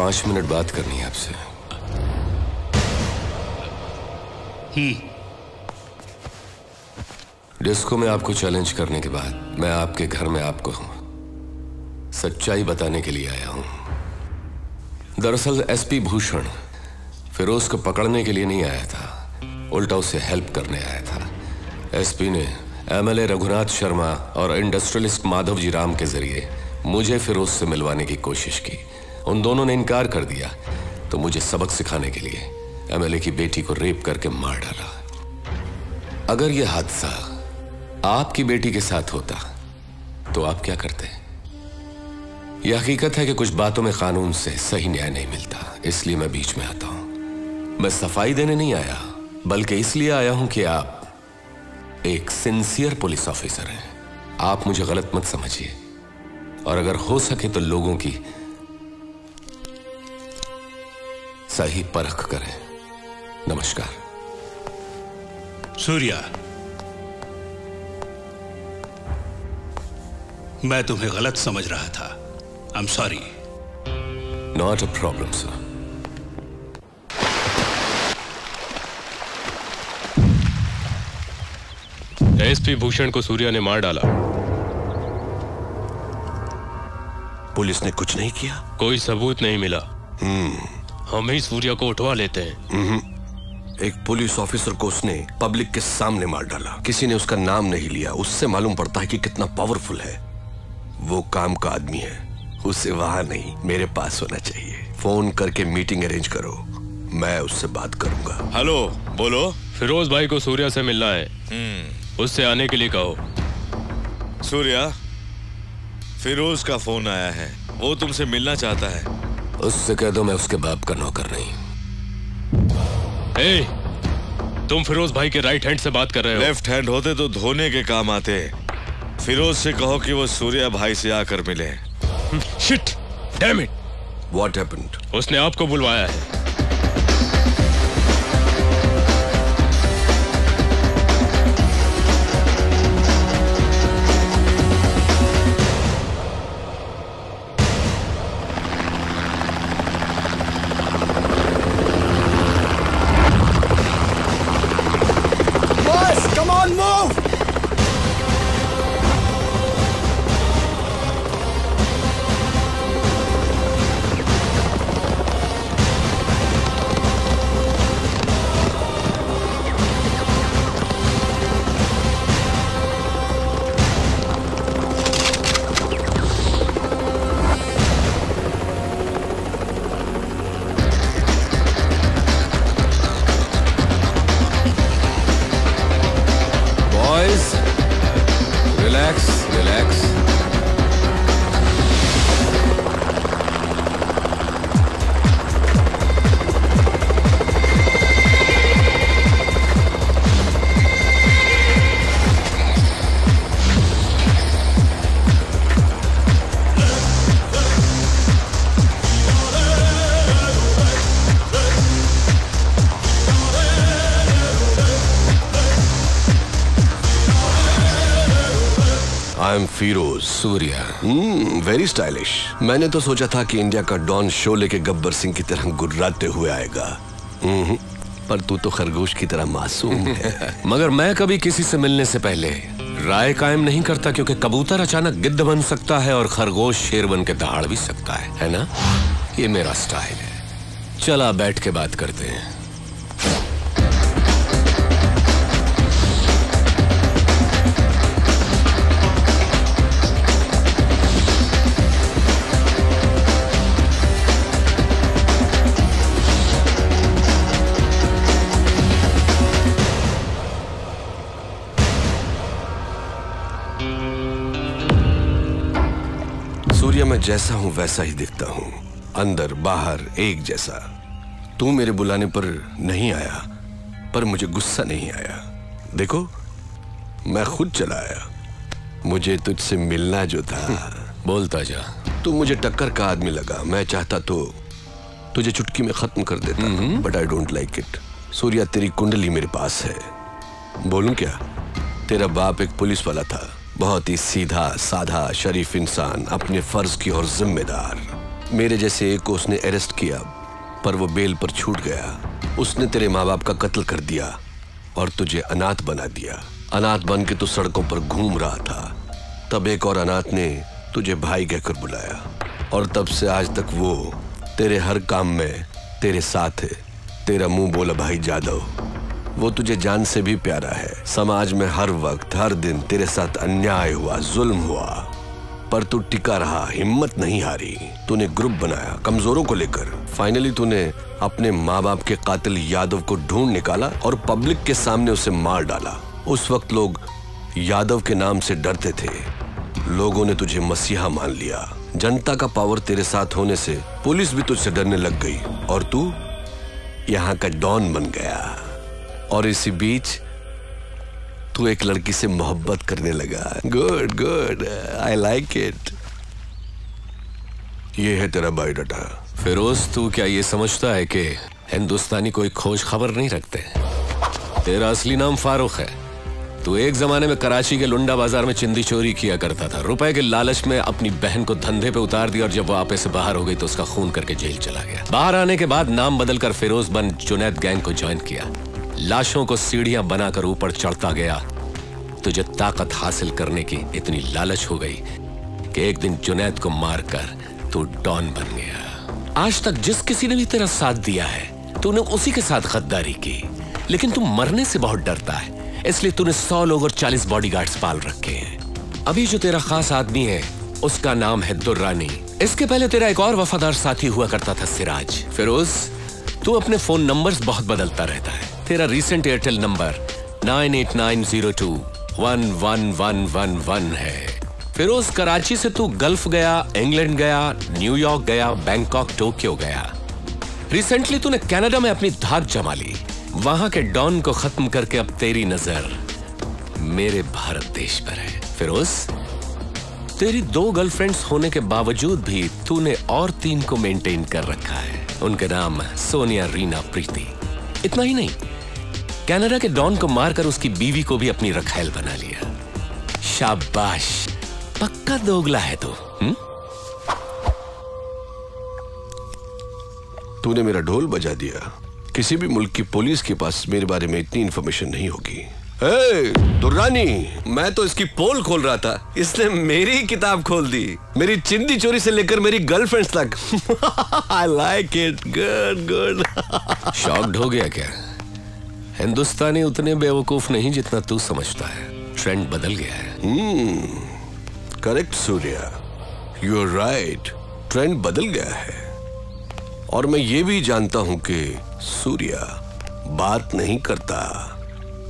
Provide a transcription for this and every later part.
5 minute बात करनी है आपसे। डिस्को में आपको चैलेंज करने के बाद मैं आपके घर में आपको सच्चाई बताने के लिए आया हूं। दरअसल एसपी भूषण फिरोज को पकड़ने के लिए नहीं आया था, उल्टा उसे हेल्प करने आया था। एसपी ने एमएलए रघुनाथ शर्मा और इंडस्ट्रियलिस्ट माधव जी राम के जरिए मुझे फिरोज से मिलवाने की कोशिश की। उन दोनों ने इनकार कर दिया तो मुझे सबक सिखाने के लिए एमएलए की बेटी को रेप करके मार डाला। अगर यह हादसा आपकी बेटी के साथ होता तो आप क्या करते? यह हकीकत है कि कुछ बातों में कानून से सही न्याय नहीं मिलता, इसलिए मैं बीच में आता हूं। मैं सफाई देने नहीं आया, बल्कि इसलिए आया हूं कि आप एक सिंसियर पुलिस ऑफिसर हैं। आप मुझे गलत मत समझिए, और अगर हो सके तो लोगों की सही परख करें। नमस्कार। सूर्या, मैं तुम्हें गलत समझ रहा था। I am sorry. Not a problem sir. SP Bhushan को सूर्या ने मार डाला। पुलिस ने कुछ नहीं किया? कोई सबूत नहीं मिला। हम ही सूर्या को उठवा लेते हैं। एक पुलिस ऑफिसर को उसने पब्लिक के सामने मार डाला, किसी ने उसका नाम नहीं लिया। उससे मालूम पड़ता है कि कितना पावरफुल है। वो काम का आदमी है, उसे वहां नहीं मेरे पास होना चाहिए। फोन करके मीटिंग अरेंज करो, मैं उससे बात करूंगा। हेलो, बोलो। फिरोज भाई को सूर्या से मिलना है, उससे आने के लिए कहो। सूर्या, फिरोज का फोन आया है, वो तुमसे मिलना चाहता है। उससे कह दो मैं उसके बाप का नौकर नहीं। तुम फिरोज भाई के राइट हैंड से बात कर रहे हो। लेफ्ट हैंड होते तो धोने के काम आते। फिरोज से कहो कि वो सूर्या भाई से आकर मिले। Shit, damn it. What happened? उसने आपको बुलवाया है। फिरोज। सूर्या। Very stylish. मैंने तो सोचा था कि इंडिया का डॉन शो लेके गब्बर सिंह की तरह गुर्राते हुए आएगा, पर तू तो खरगोश की तरह मासूम है। मगर मैं कभी किसी से मिलने से पहले राय कायम नहीं करता, क्योंकि कबूतर अचानक गिद्ध बन सकता है और खरगोश शेर बन के दहाड़ भी सकता है ना? ये मेरा स्टाइल है। चला बैठ के बात करते हैं। मैं जैसा हूं वैसा ही दिखता हूं, अंदर बाहर एक जैसा। तू मेरे बुलाने पर नहीं आया, पर मुझे गुस्सा नहीं आया। देखो, मैं खुद चला आया। मुझे तुझसे मिलना जो था। बोलता जा। तू मुझे टक्कर का आदमी लगा। मैं चाहता तो तुझे चुटकी में खत्म कर देता, but I don't like it. Surya, तेरी कुंडली मेरे पास है। बोलूं क्या? तेरा बाप एक पुलिस वाला था, बहुत ही सीधा साधा शरीफ इंसान, अपने फर्ज की और जिम्मेदार। मेरे जैसे एक को उसने अरेस्ट किया, पर वो बेल पर छूट गया। उसने तेरे माँ बाप का कत्ल कर दिया और तुझे अनाथ बना दिया। अनाथ बन के तू सड़कों पर घूम रहा था। तब एक और अनाथ ने तुझे भाई कहकर बुलाया और तब से आज तक वो तेरे हर काम में तेरे साथ है। तेरा मुंह बोला भाई जादव, वो तुझे जान से भी प्यारा है। समाज में हर वक्त हर दिन तेरे साथ अन्याय हुआ, जुल्म हुआ, पर तू टिका रहा, हिम्मत नहीं हारी। तूने ग्रुप बनाया कमजोरों को लेकर। फाइनली तूने अपने माँ बाप के कातिल यादव को ढूंढ निकाला और पब्लिक के सामने उसे मार डाला। उस वक्त लोग यादव के नाम से डरते थे। लोगों ने तुझे मसीहा मान लिया। जनता का पावर तेरे साथ होने से पुलिस भी तुझसे डरने लग गई और तू यहाँ का डॉन बन गया। और इसी बीच तू एक लड़की से मोहब्बत करने लगा। Good good, I like it. ये है तेरा बायोडाटा। फिरोज, तू क्या ये समझता है कि हिंदुस्तानी कोई खोज खबर नहीं रखते? तेरा असली नाम फारूक है। तू एक जमाने में कराची के लुंडा बाजार में चिंदी चोरी किया करता था। रुपए के लालच में अपनी बहन को धंधे पे उतार दिया और जब वो आपे से बाहर हो गई तो उसका खून करके जेल चला गया। बाहर आने के बाद नाम बदलकर फिरोज बन जुनैद गैंग को ज्वाइन किया। लाशों को सीढ़ियां बनाकर ऊपर चढ़ता गया। तुझे ताकत हासिल करने की इतनी लालच हो गई कि एक दिन जुनैद को मारकर तू डॉन बन गया। आज तक जिस किसी ने भी तेरा साथ दिया है तूने उसी के साथ गद्दारी की, लेकिन तू मरने से बहुत डरता है, इसलिए तूने 100 लोग और 40 बॉडीगार्ड्स पाल रखे हैं। अभी जो तेरा खास आदमी है उसका नाम है दुर्रानी। इसके पहले तेरा एक और वफादार साथी हुआ करता था, सिराज। फिरोज, तू अपने फोन नंबर्स बहुत बदलता रहता है। तेरा रीसेंट एयरटेल नंबर 9890211111 है। फिरोज, कराची से तू गल्फ गया, इंग्लैंड गया, न्यूयॉर्क गया, बैंकॉक, टोक्यो गया। रिसेंटली तूने कनाडा में अपनी धाक जमा ली। वहां के डॉन को खत्म करके अब तेरी नजर मेरे भारत देश पर है। फिरोज, तेरी 2 गर्लफ्रेंड्स होने के बावजूद भी तूने और 3 को मेंटेन कर रखा है। उनके नाम सोनिया, रीना, प्रीति। इतना ही नहीं, कनाडा के डॉन को मारकर उसकी बीवी को भी अपनी रखैल बना लिया। शाबाश, पक्का दोगला है तू। तूने मेरा ढोल बजा दिया। किसी भी मुल्क की पुलिस के पास मेरे बारे में इतनी इंफॉर्मेशन नहीं होगी। दुर्रानी, मैं तो इसकी पोल खोल रहा था, इसने मेरी किताब खोल दी। मेरी चिंदी चोरी से लेकर मेरी गर्लफ्रेंड्स तक। I like it, good good. Shocked हो गया क्या? हिंदुस्तानी उतने बेवकूफ नहीं जितना तू समझता है। ट्रेंड बदल गया है। Correct Surya, you are right. Trend बदल गया है और मैं ये भी जानता हूं कि सूर्या बात नहीं करता,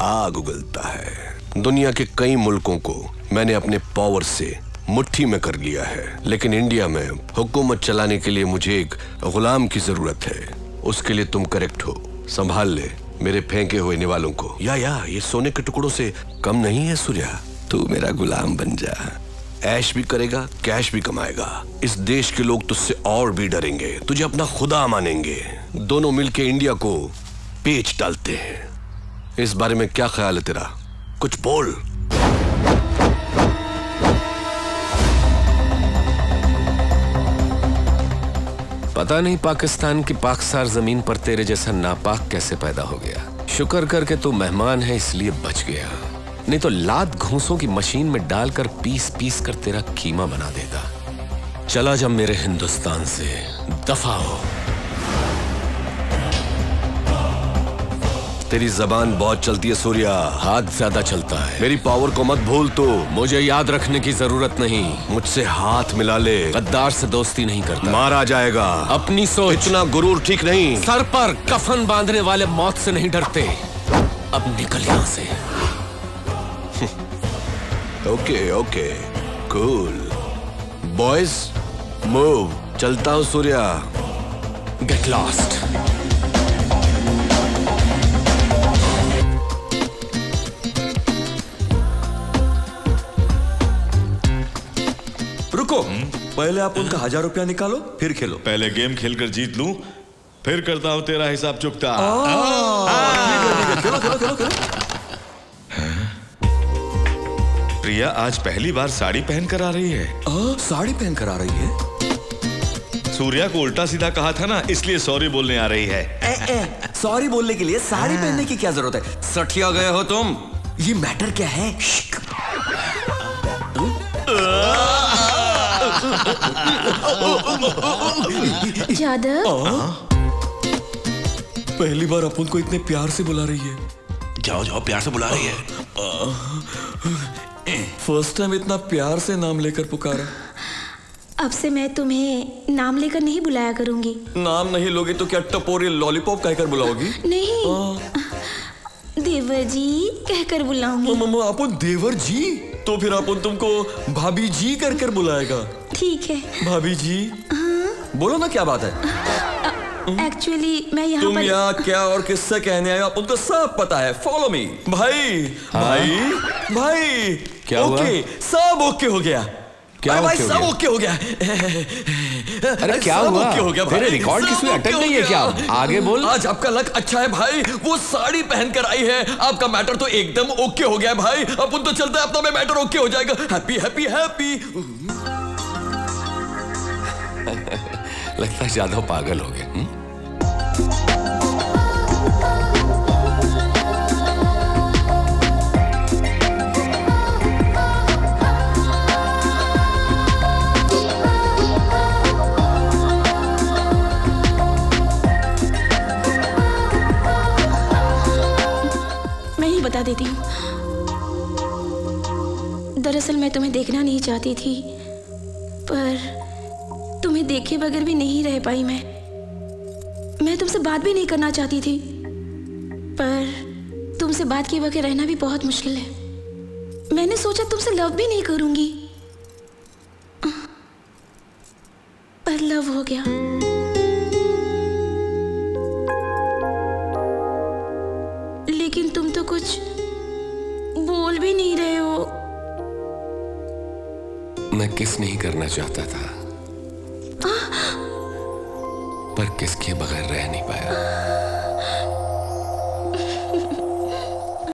आग उगलता है। दुनिया के कई मुल्कों को मैंने अपने पावर से मुट्ठी में कर लिया है, लेकिन इंडिया में हुकूमत चलाने के लिए मुझे एक गुलाम की जरूरत है। उसके लिए तुम करेक्ट हो। संभाल ले मेरे फेंके हुए निवालों को। या ये सोने के टुकड़ों से कम नहीं है सूर्या। तू मेरा गुलाम बन जा। ऐश भी करेगा, कैश भी कमाएगा। इस देश के लोग तुझसे और भी डरेंगे, तुझे अपना खुदा मानेंगे। दोनों मिलके इंडिया को पेच डालते हैं। इस बारे में क्या ख्याल है तेरा? कुछ बोल। पता नहीं पाकिस्तान की पाकसार जमीन पर तेरे जैसा नापाक कैसे पैदा हो गया। शुक्र करके तू मेहमान है इसलिए बच गया, नहीं तो लात घूंसों की मशीन में डालकर पीस पीस कर तेरा कीमा बना देता। चला जा मेरे हिंदुस्तान से, दफा हो। तेरी जबान बहुत चलती है सूर्या। हाथ ज्यादा चलता है। मेरी पावर को मत भूल तू। मुझे याद रखने की जरूरत नहीं। मुझसे हाथ मिला ले। गद्दार से दोस्ती नहीं करता। मारा जाएगा। अपनी सोच। इतना गुरूर ठीक नहीं। सर पर कफन बांधने वाले मौत से नहीं डरते। अब निकल यहां से। Okay cool boys, move. चलता हूं सूर्या। Get lost. रुको, पहले आप उनका 1000 रुपया निकालो फिर खेलो। पहले गेम खेलकर जीत लूं, फिर करता हूं तेरा हिसाब चुकता। खेलो। प्रिया आज पहली बार साड़ी पहन कर आ रही है। साड़ी पहन कर आ रही है? सूर्या को उल्टा सीधा कहा था ना, इसलिए सॉरी बोलने आ रही है। सॉरी बोलने के लिए साड़ी पहनने की क्या जरूरत है? सठिया गए हो तुम। ये मैटर क्या है? यादव, पहली बार अपन को इतने प्यार से बुला रही है। जाओ जाओ, प्यार से बुला रही है। फर्स्ट टाइम इतना प्यार से नाम लेकर पुकारा। अब से मैं तुम्हें नाम लेकर नहीं बुलाया करूंगी। नाम नहीं लोगे तो क्या टपोरी लॉलीपॉप कहकर बुलाओगी? नहीं, देवर जी कहकर बुलाऊंगी। अपन देवर जी? तो फिर अपन तुमको भाभी जी कर कर बुलाएगा। ठीक है भाभी जी। बोलो ना, क्या बात है? एक्चुअली मैं यहाँ तुम यहाँ क्या और किससे कहने आए हो अपन को सब पता है। Follow me. भाई भाई भाई, क्या हुआ? ओके, सब ओके हो गया। क्या भाई ओके हो सब गया? ओके हो गया। अरे क्या सब हुआ? ओके हो गया भाई। तेरे रिकॉर्ड की सब सुई अटक ओके गई है हो क्या? गया। आगे बोल। आज आपका लक अच्छा है भाई, वो साड़ी पहन कर आई है। आपका मैटर तो एकदम ओके हो गया भाई। अपन तो चलते हैं, अपना में मैटर ओके हो जाएगा। Happy happy happy. लगता है जादव पागल हो गए। मैं ही बता देती हूँ। दरअसल मैं तुम्हें देखना नहीं चाहती थी, पर तुम्हें देखे बगैर भी नहीं रह पाई। मैं तुमसे बात भी नहीं करना चाहती थी, पर तुमसे बात किए बगैर रहना भी बहुत मुश्किल है। मैंने सोचा तुमसे लव भी नहीं करूंगी, पर लव हो गया। लेकिन तुम तो कुछ बोल भी नहीं रहे हो। मैं किस नहीं करना चाहता था, पर किसके बगैर रह नहीं पाया।